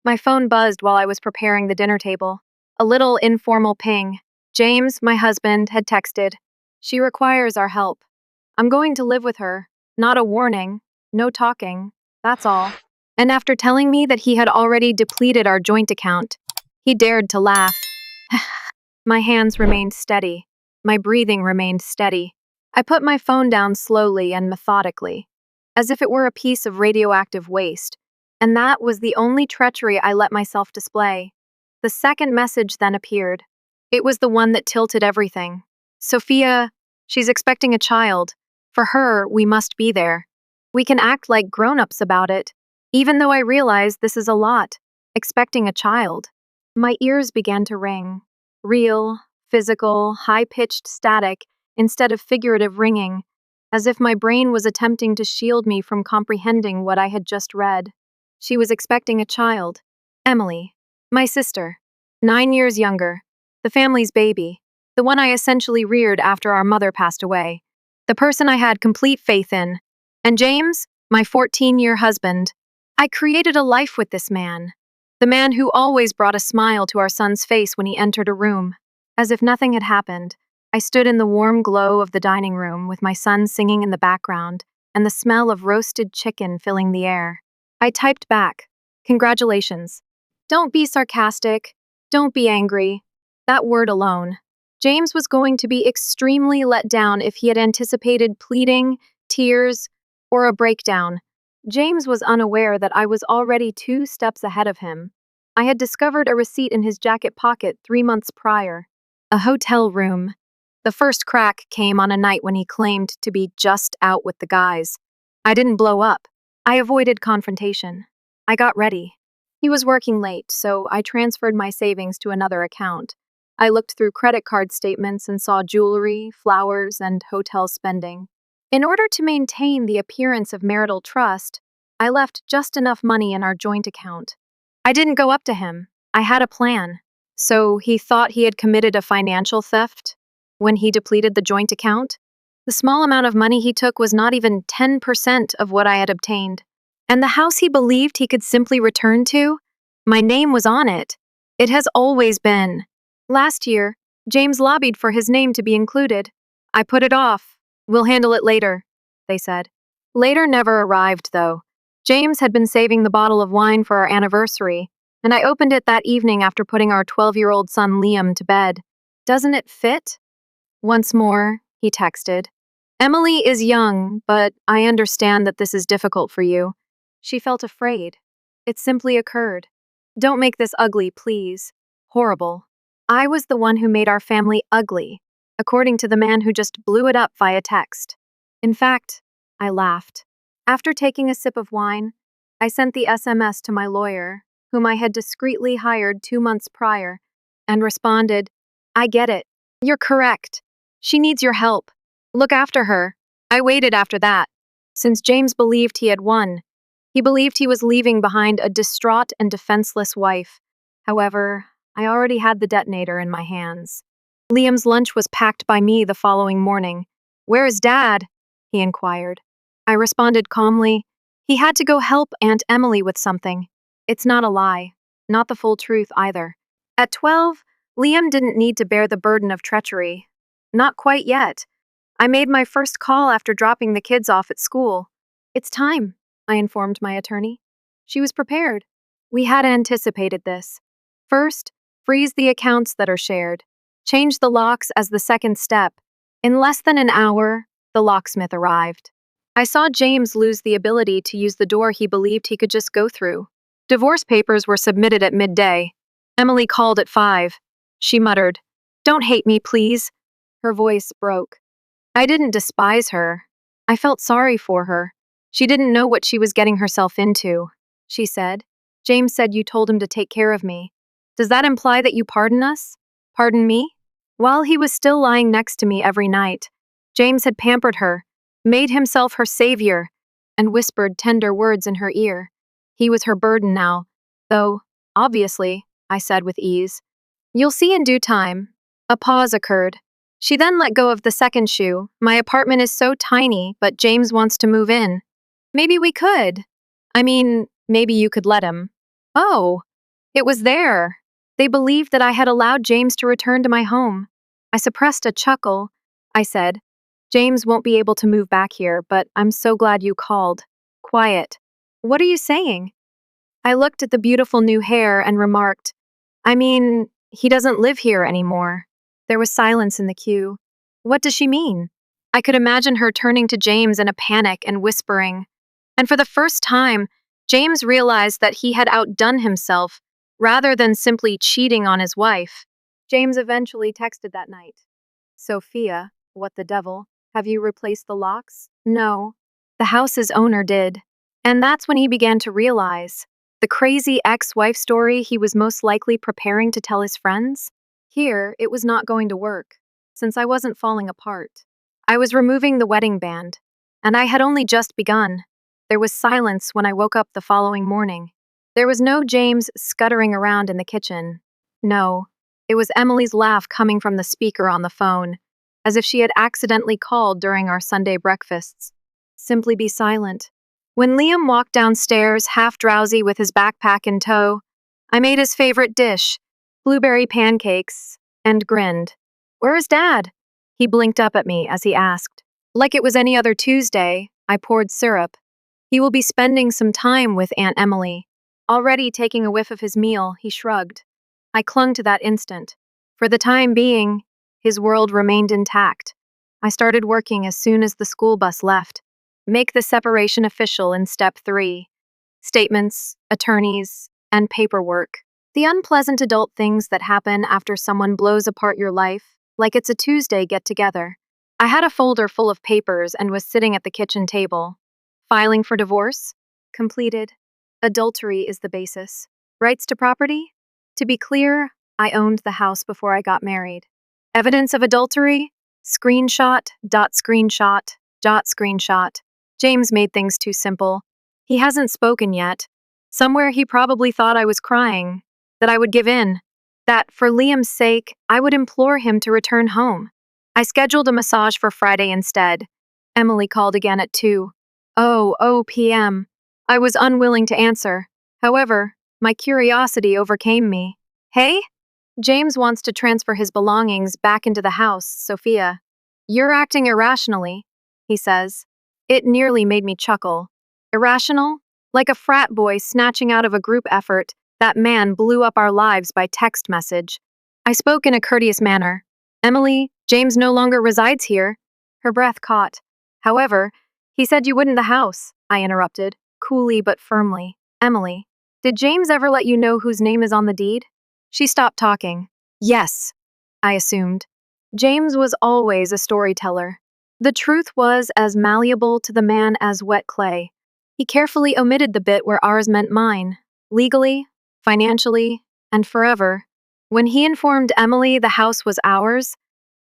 My phone buzzed while I was preparing the dinner table. A little informal ping. James, my husband, had texted. She requires our help. I'm going to live with her. Not a warning. No talking. That's all. And after telling me that he had already depleted our joint account, he dared to laugh. My hands remained steady. My breathing remained steady. I put my phone down slowly and methodically, as if it were a piece of radioactive waste, and that was the only treachery I let myself display. The second message then appeared. It was the one that tilted everything. Sophia, she's expecting a child. For her, we must be there. We can act like grown-ups about it, even though I realize this is a lot. Expecting a child. My ears began to ring. Real, physical, high-pitched static instead of figurative ringing, as if my brain was attempting to shield me from comprehending what I had just read. She was expecting a child. Emily, my sister, 9 years younger, the family's baby, the one I essentially reared after our mother passed away, the person I had complete faith in, and James, my 14-year husband. I created a life with this man, the man who always brought a smile to our son's face when he entered a room. As if nothing had happened, I stood in the warm glow of the dining room with my son singing in the background and the smell of roasted chicken filling the air. I typed back, "Congratulations. Don't be sarcastic. Don't be angry." That word alone. James was going to be extremely let down if he had anticipated pleading, tears, or a breakdown. James was unaware that I was already 2 steps ahead of him. I had discovered a receipt in his jacket pocket 3 months prior. A hotel room. The first crack came on a night when he claimed to be just out with the guys. I didn't blow up. I avoided confrontation. I got ready. He was working late, so I transferred my savings to another account. I looked through credit card statements and saw jewelry, flowers, and hotel spending. In order to maintain the appearance of marital trust, I left just enough money in our joint account. I didn't go up to him. I had a plan. So he thought he had committed a financial theft when he depleted the joint account? The small amount of money he took was not even 10% of what I had obtained. And the house he believed he could simply return to? My name was on it. It has always been. Last year, James lobbied for his name to be included. I put it off. We'll handle it later, they said. Later never arrived, though. James had been saving the bottle of wine for our anniversary, and I opened it that evening after putting our 12-year-old son Liam to bed. Doesn't it fit? Once more, he texted. Emily is young, but I understand that this is difficult for you. She felt afraid. It simply occurred. Don't make this ugly, please. Horrible. I was the one who made our family ugly, according to the man who just blew it up via text. In fact, I laughed. After taking a sip of wine, I sent the SMS to my lawyer, whom I had discreetly hired 2 months prior, and responded, I get it. You're correct. She needs your help. Look after her. I waited after that. Since James believed he had won, he believed he was leaving behind a distraught and defenseless wife. However, I already had the detonator in my hands. Liam's lunch was packed by me the following morning. Where is Dad? He inquired. I responded calmly. He had to go help Aunt Emily with something. It's not a lie. Not the full truth either. At 12, Liam didn't need to bear the burden of treachery. Not quite yet. I made my first call after dropping the kids off at school. It's time, I informed my attorney. She was prepared. We had anticipated this. First, freeze the accounts that are shared. Change the locks as the second step. In less than an hour, the locksmith arrived. I saw James lose the ability to use the door he believed he could just go through. Divorce papers were submitted at midday. Emily called at 5. She muttered, Don't hate me, please. Her voice broke. I didn't despise her. I felt sorry for her. She didn't know what she was getting herself into. She said, James said you told him to take care of me. Does that imply that you pardon us? Pardon me? While he was still lying next to me every night, James had pampered her, made himself her savior, and whispered tender words in her ear. He was her burden now, though, obviously, I said with ease. You'll see in due time. A pause occurred. She then let go of the second shoe. My apartment is so tiny, but James wants to move in. Maybe we could. I mean, maybe you could let him. Oh, It was there. They believed that I had allowed James to return to my home. I suppressed a chuckle. I said, James won't be able to move back here, but I'm so glad you called. Quiet. What are you saying? I looked at the beautiful new hair and remarked, I mean, he doesn't live here anymore. There was silence in the queue. What does she mean? I could imagine her turning to James in a panic and whispering. And for the first time, James realized that he had outdone himself rather than simply cheating on his wife. James eventually texted that night. Sophia, what the devil? Have you replaced the locks? No. The house's owner did. And that's when he began to realize the crazy ex-wife story he was most likely preparing to tell his friends. Here, it was not going to work, since I wasn't falling apart. I was removing the wedding band, and I had only just begun. There was silence when I woke up the following morning. There was no James scuttering around in the kitchen. No, it was Emily's laugh coming from the speaker on the phone, as if she had accidentally called during our Sunday breakfasts. Simply be silent. When Liam walked downstairs, half drowsy with his backpack in tow, I made his favorite dish, blueberry pancakes, and grinned. Where is Dad? He blinked up at me as he asked. Like it was any other Tuesday, I poured syrup. He will be spending some time with Aunt Emily. Already taking a whiff of his meal, he shrugged. I clung to that instant. For the time being, his world remained intact. I started working as soon as the school bus left. Make the separation official in step 3. Statements, attorneys, and paperwork. The unpleasant adult things that happen after someone blows apart your life, like it's a Tuesday get-together. I had a folder full of papers and was sitting at the kitchen table. Filing for divorce? Completed. Adultery is the basis. Rights to property? To be clear, I owned the house before I got married. Evidence of adultery? Screenshot, dot screenshot, dot screenshot. James made things too simple. He hasn't spoken yet. Somewhere he probably thought I was crying, that I would give in, that for Liam's sake, I would implore him to return home. I scheduled a massage for Friday instead. Emily called again at 2:00 p.m. I was unwilling to answer. However, my curiosity overcame me. Hey? James wants to transfer his belongings back into the house, Sophia. You're acting irrationally, he says. It nearly made me chuckle. Irrational? Like a frat boy snatching out of a group effort, that man blew up our lives by text message. I spoke in a courteous manner. Emily, James no longer resides here. Her breath caught. However, he said you wouldn't the house, I interrupted, coolly but firmly. Emily, did James ever let you know whose name is on the deed? She stopped talking. Yes, I assumed. James was always a storyteller. The truth was as malleable to the man as wet clay. He carefully omitted the bit where ours meant mine, legally, financially, and forever. When he informed Emily the house was ours,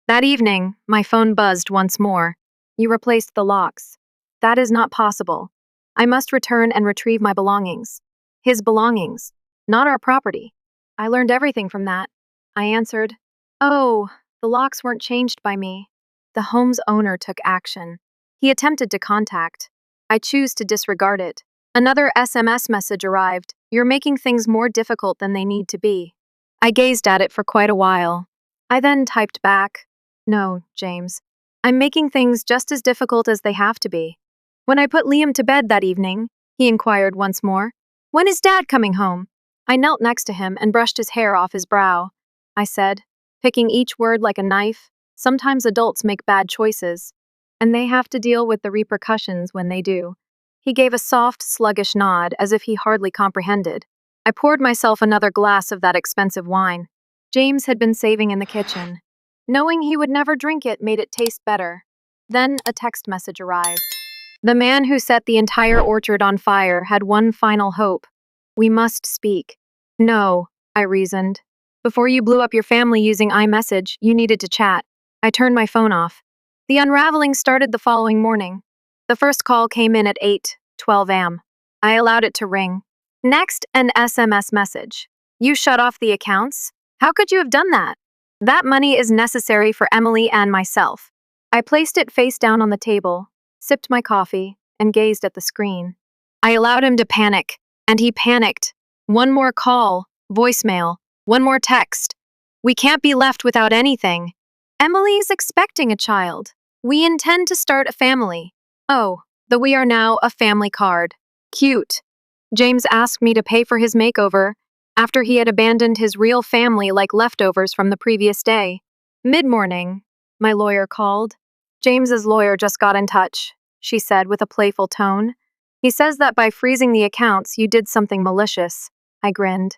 that evening, my phone buzzed once more. You replaced the locks. That is not possible. I must return and retrieve my belongings. His belongings, not our property. I learned everything from that. I answered, Oh, the locks weren't changed by me. The home's owner took action. He attempted to contact. I choose to disregard it. Another SMS message arrived. You're making things more difficult than they need to be. I gazed at it for quite a while. I then typed back, No, James. I'm making things just as difficult as they have to be. When I put Liam to bed that evening, he inquired once more, When is Dad coming home? I knelt next to him and brushed his hair off his brow. I said, picking each word like a knife, Sometimes adults make bad choices, and they have to deal with the repercussions when they do. He gave a soft, sluggish nod as if he hardly comprehended. I poured myself another glass of that expensive wine. James had been saving in the kitchen. Knowing he would never drink it made it taste better. Then a text message arrived. The man who set the entire orchard on fire had one final hope. We must speak. No, I reasoned. Before you blew up your family using iMessage, you needed to chat. I turned my phone off. The unraveling started the following morning. The first call came in at 8:12 a.m. I allowed it to ring. Next, an SMS message. You shut off the accounts? How could you have done that? That money is necessary for Emily and myself. I placed it face down on the table, sipped my coffee, and gazed at the screen. I allowed him to panic, and he panicked. One more call, Voicemail. One more text. We can't be left without anything. Emily's expecting a child. We intend to start a family. Oh, though we are now a family card. Cute. James asked me to pay for his makeover after he had abandoned his real family like leftovers from the previous day. Mid-morning, my lawyer called. James's lawyer just got in touch, she said with a playful tone. He says that by freezing the accounts, you did something malicious. I grinned.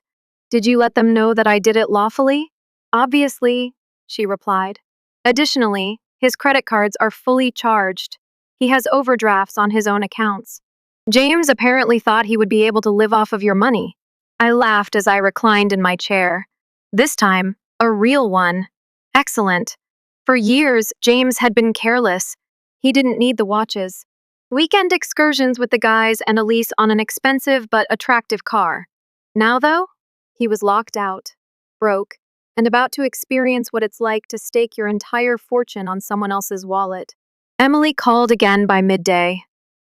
Did you let them know that I did it lawfully? Obviously, she replied. Additionally, his credit cards are fully charged. He has overdrafts on his own accounts. James apparently thought he would be able to live off of your money. I laughed as I reclined in my chair. This time, a real one. Excellent. For years, James had been careless. He didn't need the watches. Weekend excursions with the guys and a lease on an expensive but attractive car. Now, though, he was locked out, broke, and about to experience what it's like to stake your entire fortune on someone else's wallet. Emily called again by midday.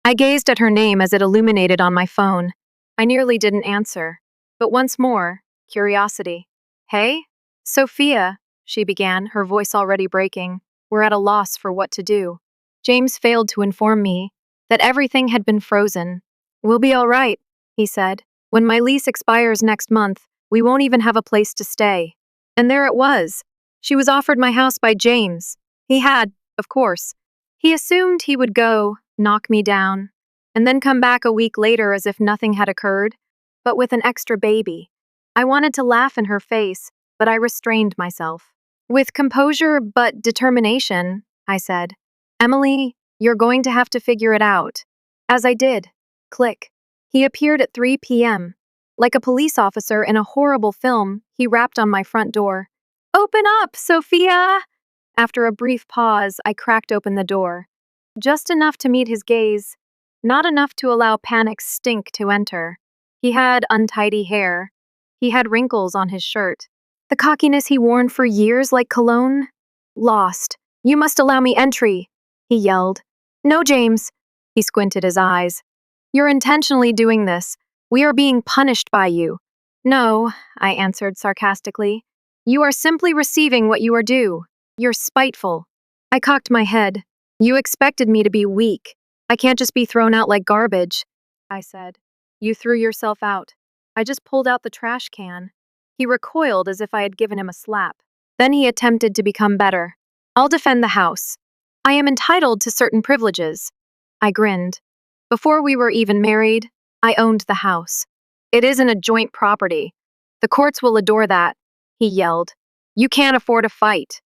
I gazed at her name as it illuminated on my phone. I nearly didn't answer. But once more, curiosity. Hey? Sophia, she began, her voice already breaking. We're at a loss for what to do. James failed to inform me that everything had been frozen. We'll be all right, he said. When my lease expires next month, we won't even have a place to stay. And there it was. She was offered my house by James. He had, of course. He assumed he would go, knock me down, and then come back a week later as if nothing had occurred, but with an extra baby. I wanted to laugh in her face, but I restrained myself. With composure but determination, I said, Emily, you're going to have to figure it out. As I did. Click. He appeared at 3 p.m. Like a police officer in a horrible film, he rapped on my front door. Open up, Sophia! After a brief pause, I cracked open the door. Just enough to meet his gaze, not enough to allow panic's stink to enter. He had untidy hair. He had wrinkles on his shirt. The cockiness he worn for years like cologne? Lost. You must allow me entry, he yelled. No, James. He squinted his eyes. You're intentionally doing this. We are being punished by you. No, I answered sarcastically. You are simply receiving what you are due. You're spiteful. I cocked my head. You expected me to be weak. I can't just be thrown out like garbage, I said. You threw yourself out. I just pulled out the trash can. He recoiled as if I had given him a slap. Then he attempted to become better. I'll defend the house. I am entitled to certain privileges. I grinned. Before we were even married, I owned the house. It isn't a joint property. The courts will adore that, he yelled. You can't afford a fight.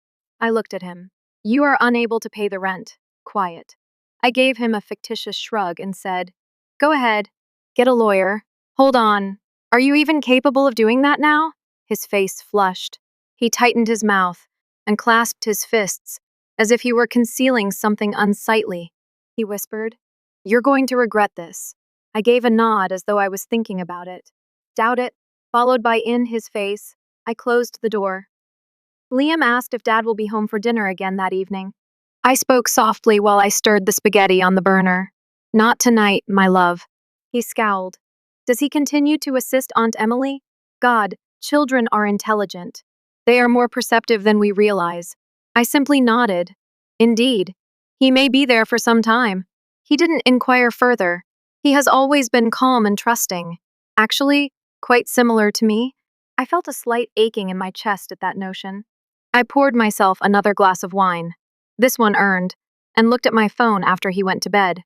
I looked at him. You are unable to pay the rent. Quiet. I gave him a fictitious shrug and said, Go ahead. Get a lawyer. Hold on. Are you even capable of doing that now? His face flushed. He tightened his mouth and clasped his fists as if he were concealing something unsightly. He whispered, You're going to regret this. I gave a nod as though I was thinking about it. Doubt it, followed by in his face. I closed the door. Liam asked if Dad will be home for dinner again that evening. I spoke softly while I stirred the spaghetti on the burner. Not tonight, my love. He scowled. Does he continue to assist Aunt Emily? God, children are intelligent. They are more perceptive than we realize. I simply nodded. Indeed. He may be there for some time. He didn't inquire further. He has always been calm and trusting. Actually, quite similar to me. I felt a slight aching in my chest at that notion. I poured myself another glass of wine. This one earned, and looked at my phone after he went to bed.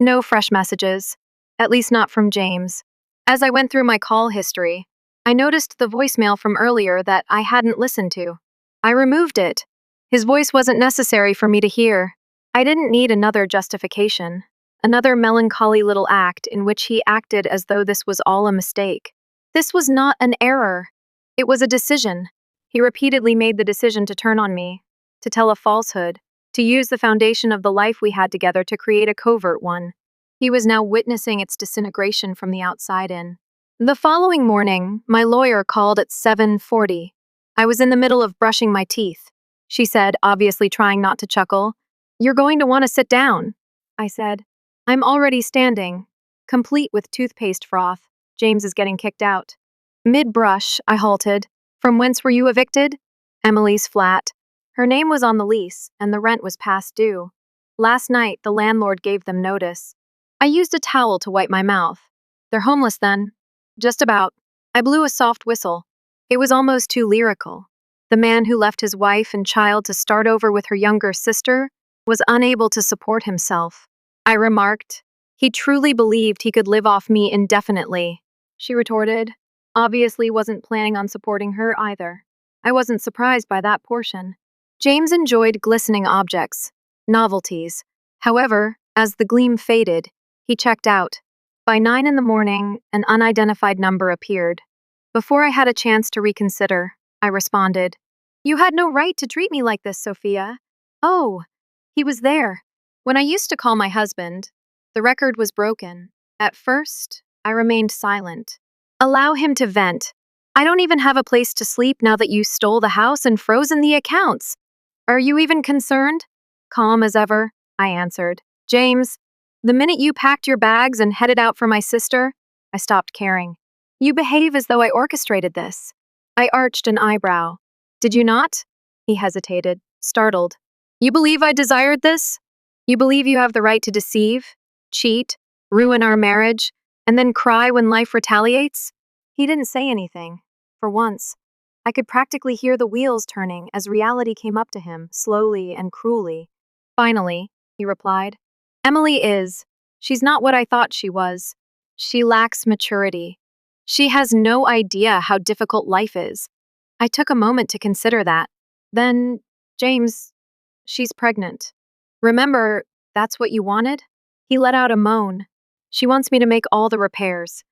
No fresh messages. At least not from James. As I went through my call history, I noticed the voicemail from earlier that I hadn't listened to. I removed it. His voice wasn't necessary for me to hear. I didn't need another justification, another melancholy little act in which he acted as though this was all a mistake. This was not an error. It was a decision. He repeatedly made the decision to turn on me, to tell a falsehood, to use the foundation of the life we had together to create a covert one. He was now witnessing its disintegration from the outside in. The following morning, my lawyer called at 7:40. I was in the middle of brushing my teeth. She said, obviously trying not to chuckle, You're going to want to sit down. I said, I'm already standing, complete with toothpaste froth. James is getting kicked out. Mid-brush, I halted. From whence were you evicted? Emily's flat. Her name was on the lease, and the rent was past due. Last night, the landlord gave them notice. I used a towel to wipe my mouth. They're homeless then. Just about. I blew a soft whistle. It was almost too lyrical. The man who left his wife and child to start over with her younger sister was unable to support himself. I remarked. He truly believed he could live off me indefinitely. She retorted. Obviously wasn't planning on supporting her either. I wasn't surprised by that portion. James enjoyed glistening objects, novelties. However, as the gleam faded, he checked out. By 9 in the morning, an unidentified number appeared. Before I had a chance to reconsider, I responded, "You had no right to treat me like this, Sophia." Oh, he was there. When I used to call my husband, the record was broken. At first, I remained silent. Allow him to vent. I don't even have a place to sleep now that you stole the house and frozen the accounts. Are you even concerned? Calm as ever, I answered. James, the minute you packed your bags and headed out for my sister, I stopped caring. You behave as though I orchestrated this. I arched an eyebrow. Did you not? He hesitated, startled. You believe I desired this? You believe you have the right to deceive, cheat, ruin our marriage, and then cry when life retaliates? He didn't say anything. For once, I could practically hear the wheels turning as reality came up to him, slowly and cruelly. Finally, he replied, Emily is. She's not what I thought she was. She lacks maturity. She has no idea how difficult life is. I took a moment to consider that. Then, James, she's pregnant. Remember, that's what you wanted? He let out a moan. She wants me to make all the repairs.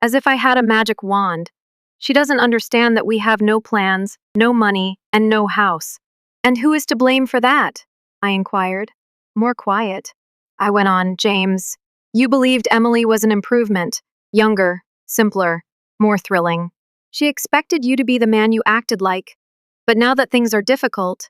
As if I had a magic wand. She doesn't understand that we have no plans, no money, and no house. And who is to blame for that? I inquired. More quiet. I went on, James. You believed Emily was an improvement. Younger, simpler, more thrilling. She expected you to be the man you acted like. But now that things are difficult,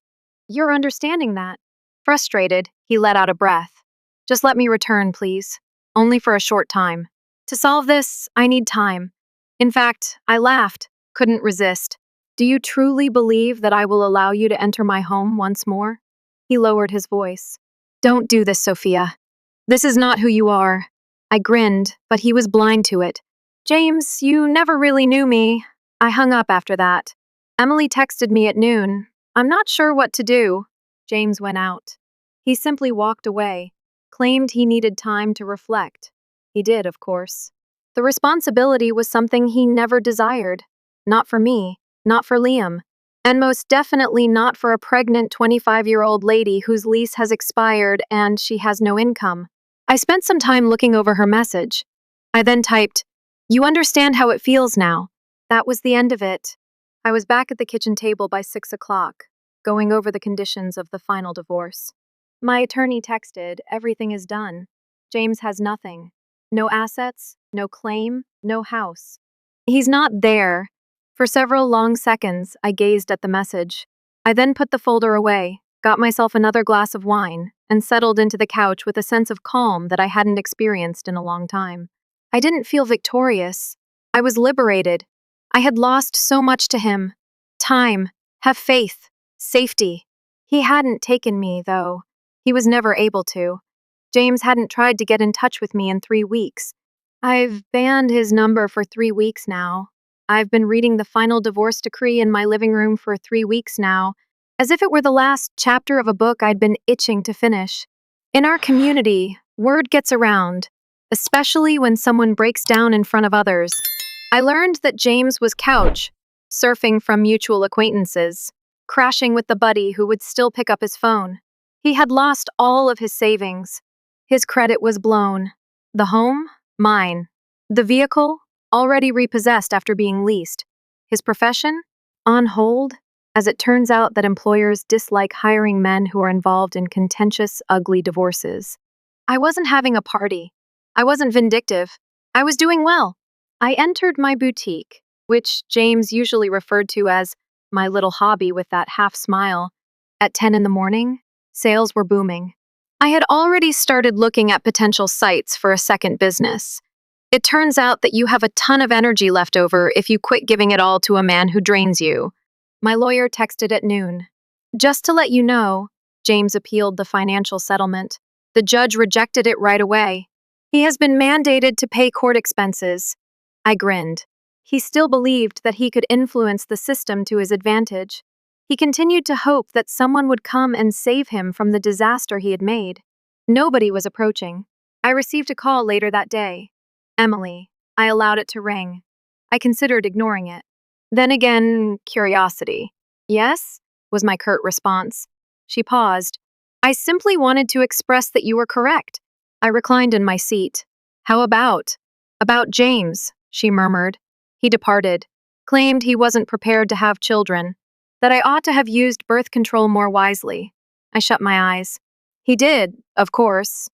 you're understanding that. Frustrated, he let out a breath. Just let me return, please. Only for a short time. To solve this, I need time. In fact, I laughed, couldn't resist. Do you truly believe that I will allow you to enter my home once more? He lowered his voice. Don't do this, Sophia. This is not who you are. I grinned, but he was blind to it. James, you never really knew me. I hung up after that. Emily texted me at noon. I'm not sure what to do. James went out. He simply walked away, claimed he needed time to reflect. He did, of course. The responsibility was something he never desired. Not for me, not for Liam, and most definitely not for a pregnant 25-year-old lady whose lease has expired and she has no income. I spent some time looking over her message. I then typed, "You understand how it feels now." That was the end of it. I was back at the kitchen table by 6 o'clock, going over the conditions of the final divorce. My attorney texted, everything is done. James has nothing. No assets, no claim, no house. He's not there. For several long seconds, I gazed at the message. I then put the folder away, got myself another glass of wine, and settled into the couch with a sense of calm that I hadn't experienced in a long time. I didn't feel victorious. I was liberated. I had lost so much to him. Time, have faith, safety. He hadn't taken me, though. He was never able to. James hadn't tried to get in touch with me in 3 weeks. I've banned his number for 3 weeks now. I've been reading the final divorce decree in my living room for 3 weeks now, as if it were the last chapter of a book I'd been itching to finish. In our community, word gets around, especially when someone breaks down in front of others. I learned that James was couch, surfing from mutual acquaintances, crashing with the buddy who would still pick up his phone. He had lost all of his savings. His credit was blown. The home? Mine. The vehicle? Already repossessed after being leased. His profession? On hold, as it turns out that employers dislike hiring men who are involved in contentious, ugly divorces. I wasn't having a party. I wasn't vindictive. I was doing well. I entered my boutique, which James usually referred to as my little hobby with that half smile. At 10 in the morning, sales were booming. I had already started looking at potential sites for a second business. It turns out that you have a ton of energy left over if you quit giving it all to a man who drains you. My lawyer texted at noon. Just to let you know, James appealed the financial settlement. The judge rejected it right away. He has been mandated to pay court expenses. I grinned. He still believed that he could influence the system to his advantage. He continued to hope that someone would come and save him from the disaster he had made. Nobody was approaching. I received a call later that day. Emily. I allowed it to ring. I considered ignoring it. Then again, curiosity. Yes? Was my curt response. She paused. I simply wanted to express that you were correct. I reclined in my seat. How about? About James, she murmured. He departed. Claimed he wasn't prepared to have children. That I ought to have used birth control more wisely. I shut my eyes. He did, of course.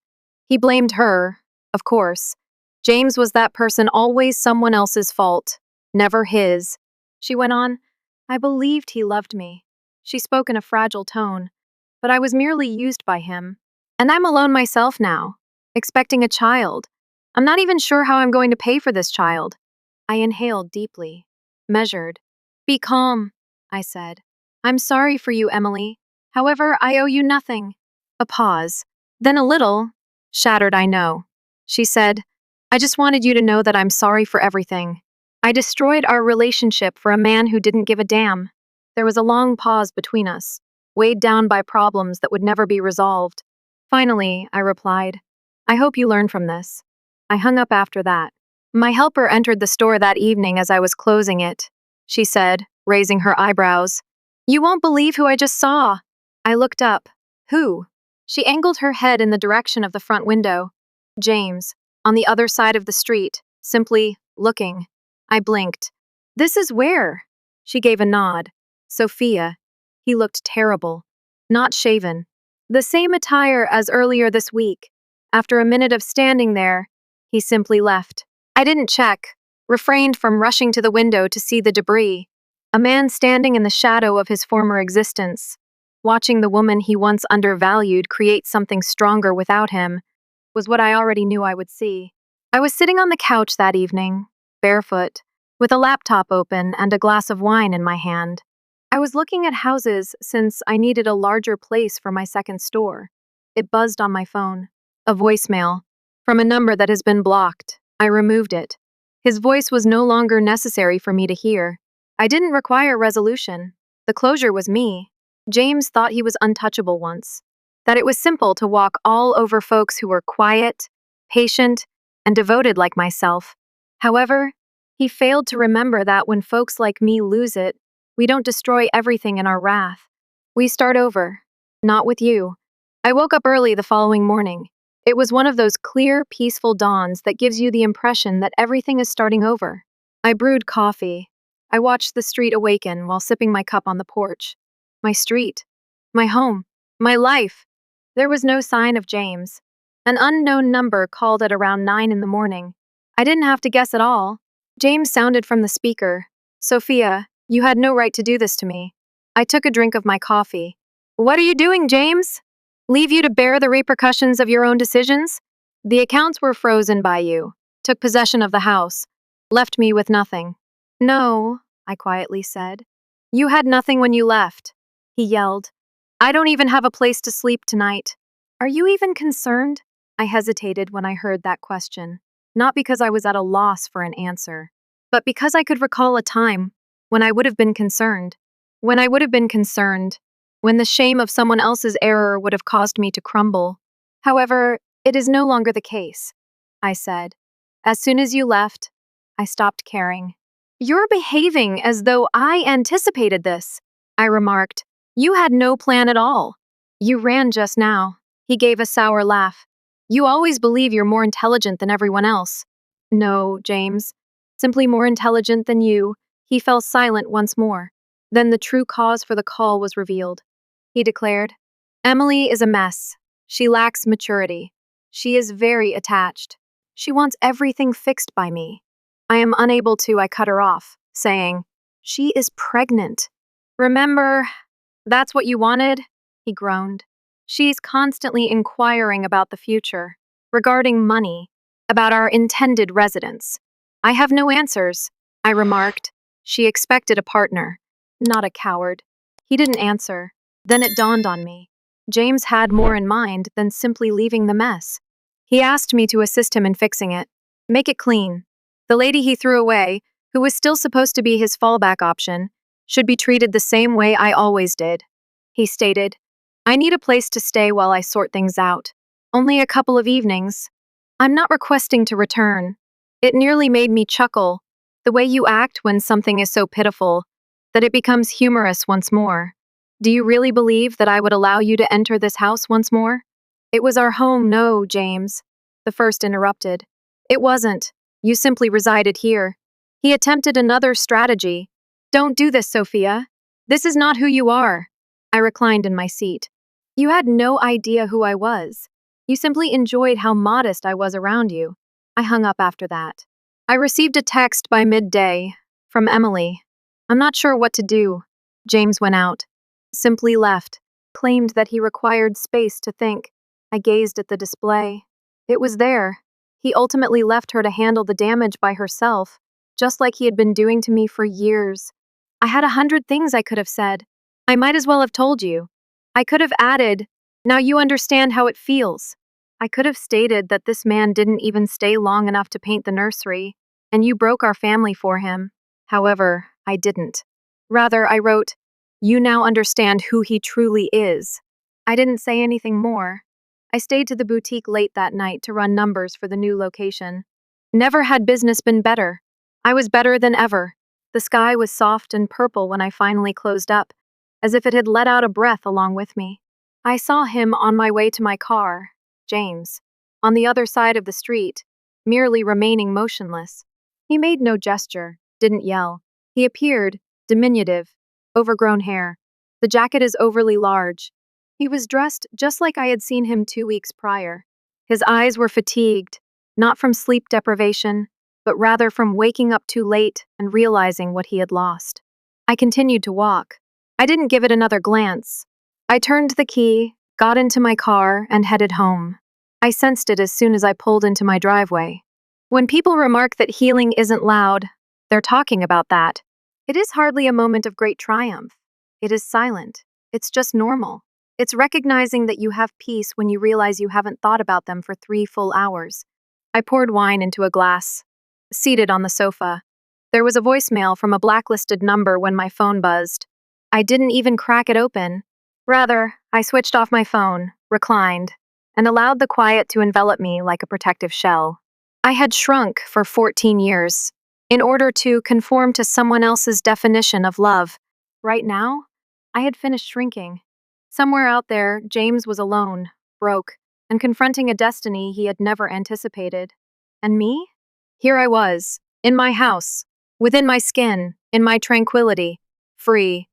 He blamed her, of course. James was that person, always someone else's fault, never his. She went on, I believed he loved me. She spoke in a fragile tone, but I was merely used by him. And I'm alone myself now, expecting a child. I'm not even sure how I'm going to pay for this child. I inhaled deeply, measured. Be calm, I said. I'm sorry for you, Emily. However, I owe you nothing. A pause, then a little. Shattered, I know. She said, I just wanted you to know that I'm sorry for everything. I destroyed our relationship for a man who didn't give a damn. There was a long pause between us, weighed down by problems that would never be resolved. Finally, I replied, I hope you learn from this. I hung up after that. My helper entered the store that evening as I was closing it. She said, raising her eyebrows, You won't believe who I just saw. I looked up. Who? She angled her head in the direction of the front window. James, on the other side of the street, simply looking. I blinked. This is where? She gave a nod. Sophia. He looked terrible. Not shaven. The same attire as earlier this week. After a minute of standing there, he simply left. I didn't check, refrained from rushing to the window to see the debris. A man standing in the shadow of his former existence, watching the woman he once undervalued create something stronger without him, was what I already knew I would see. I was sitting on the couch that evening, barefoot, with a laptop open and a glass of wine in my hand. I was looking at houses since I needed a larger place for my second store. It buzzed on my phone. A voicemail. From a number that has been blocked. I removed it. His voice was no longer necessary for me to hear. I didn't require resolution. The closure was me. James thought he was untouchable once. That it was simple to walk all over folks who were quiet, patient, and devoted like myself. However, he failed to remember that when folks like me lose it, we don't destroy everything in our wrath. We start over. Not with you. I woke up early the following morning. It was one of those clear, peaceful dawns that gives you the impression that everything is starting over. I brewed coffee. I watched the street awaken while sipping my cup on the porch. My street. My home. My life. There was no sign of James. An unknown number called at around 9 in the morning. I didn't have to guess at all. James sounded from the speaker. Sophia, you had no right to do this to me. I took a drink of my coffee. What are you doing, James? Leave you to bear the repercussions of your own decisions? The accounts were frozen by you. Took possession of the house. Left me with nothing. No, I quietly said. You had nothing when you left. He yelled. I don't even have a place to sleep tonight. Are you even concerned? I hesitated when I heard that question. Not because I was at a loss for an answer, but because I could recall a time when I would have been concerned. When I would have been concerned. When the shame of someone else's error would have caused me to crumble. However, it is no longer the case, I said. As soon as you left, I stopped caring. You're behaving as though I anticipated this, I remarked. You had no plan at all. You ran just now. He gave a sour laugh. You always believe you're more intelligent than everyone else. No, James. Simply more intelligent than you. He fell silent once more. Then the true cause for the call was revealed. He declared, Emily is a mess. She lacks maturity. She is very attached. She wants everything fixed by me. I cut her off, saying, She is pregnant. Remember, that's what you wanted? He groaned. She's constantly inquiring about the future, regarding money, about our intended residence. I have no answers, I remarked. She expected a partner, not a coward. He didn't answer. Then it dawned on me. James had more in mind than simply leaving the mess. He asked me to assist him in fixing it, make it clean. The lady he threw away, who was still supposed to be his fallback option, should be treated the same way I always did. He stated, I need a place to stay while I sort things out. Only a couple of evenings. I'm not requesting to return. It nearly made me chuckle, the way you act when something is so pitiful that it becomes humorous once more. Do you really believe that I would allow you to enter this house once more? It was our home, no, James. The first interrupted. It wasn't. You simply resided here. He attempted another strategy. Don't do this, Sophia. This is not who you are. I reclined in my seat. You had no idea who I was. You simply enjoyed how modest I was around you. I hung up after that. I received a text by midday from Emily. I'm not sure what to do. James went out. Simply left. Claimed that he required space to think. I gazed at the display. It was there. He ultimately left her to handle the damage by herself, just like he had been doing to me for years. I had 100 things I could have said. I might as well have told you. I could have added, now you understand how it feels. I could have stated that this man didn't even stay long enough to paint the nursery, and you broke our family for him. However, I didn't. Rather, I wrote, you now understand who he truly is. I didn't say anything more. I stayed to the boutique late that night to run numbers for the new location. Never had business been better. I was better than ever. The sky was soft and purple when I finally closed up, as if it had let out a breath along with me. I saw him on my way to my car, James, on the other side of the street, merely remaining motionless. He made no gesture, didn't yell. He appeared, diminutive, overgrown hair. The jacket is overly large. He was dressed just like I had seen him 2 weeks prior. His eyes were fatigued, not from sleep deprivation, but rather from waking up too late and realizing what he had lost. I continued to walk. I didn't give it another glance. I turned the key, got into my car, and headed home. I sensed it as soon as I pulled into my driveway. When people remark that healing isn't loud, they're talking about that. It is hardly a moment of great triumph. It is silent. It's just normal. It's recognizing that you have peace when you realize you haven't thought about them for 3 full hours. I poured wine into a glass. Seated on the sofa. There was a voicemail from a blacklisted number when my phone buzzed. I didn't even crack it open. Rather, I switched off my phone, reclined, and allowed the quiet to envelop me like a protective shell. I had shrunk for 14 years, in order to conform to someone else's definition of love. Right now, I had finished shrinking. Somewhere out there, James was alone, broke, and confronting a destiny he had never anticipated. And me? Here I was, in my house, within my skin, in my tranquility, free,